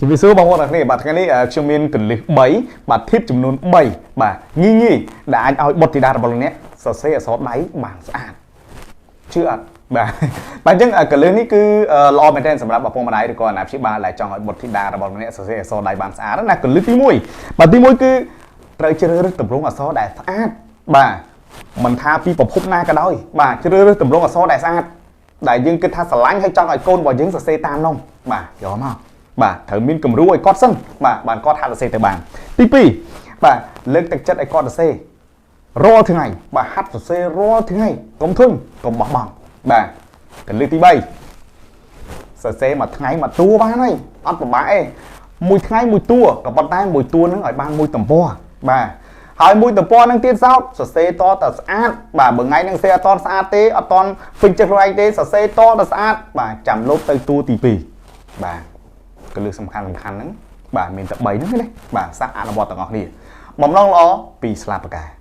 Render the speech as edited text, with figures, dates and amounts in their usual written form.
vì số bao nhiêu này bạn cái này trong miền cần lịch 7 bạn thiếtចំនួន 3 បាទញីញីដែលអាចឲ្យបុតធីតារបស់លោកអ្នកសរសេរអក្សរដៃបានស្អាតជឿអត់បាទបាទអញ្ចឹងកលឿននេះគឺល្អមែនទែនសម្រាប់ឪពុកម្ដាយឬក៏អាណាព្យាបាលដែលចង់ឲ្យបុតធីតារបស់លោកអ្នកសរសេរអក្សរដៃបានស្អាតណាកលឿនទី1បាទទី1គឺត្រូវជ្រើសរើសទម្រង់អក្សរដែលស្អាតបាទមិនថាពីប្រភពណាក៏ដោយបាទជ្រើសរើសទម្រង់អក្សរដែលស្អាតដែលយើងគិតថាស្រឡាញ់ហើយចង់ឲ្យកូនរបស់យើងសរសេរតាមនោះបាទយកមកបាទត្រូវមានគំរូឲ្យគាត់សិនបាទបានគាត់ហាត់សរសេរទៅបានទី2បាទលើកទឹកចិត្តឲ្យគាត់សរសេររាល់ថ្ងៃបាទហាត់សរសេររាល់ថ្ងៃកុំធុញកុំបោះបង់បាទកលឹកទី3សរសេរមួយថ្ងៃមួយតួបានហើយអត់ពិបាកទេមួយថ្ងៃមួយតួក៏ប៉ុន្តែមួយតួហ្នឹងឲ្យបានមួយទំព័របាទហើយមួយទំព័រហ្នឹងទៀតសោតសរសេរតតែស្អាតបាទបើថ្ងៃហ្នឹងសរសេរអត់តស្អាតទេអត់តពេញចិត្តខ្លួនឯងទេសរសេរតតែស្អាតបាទចាំលោតទៅតួទី2បាទកលឹកសំខាន់ហ្នឹងបាទមានតែ3ហ្នឹងទេបាទសាកអនុវត្តទាំងអស់គ្នាបំណងល្អពីស្លាបផ្កា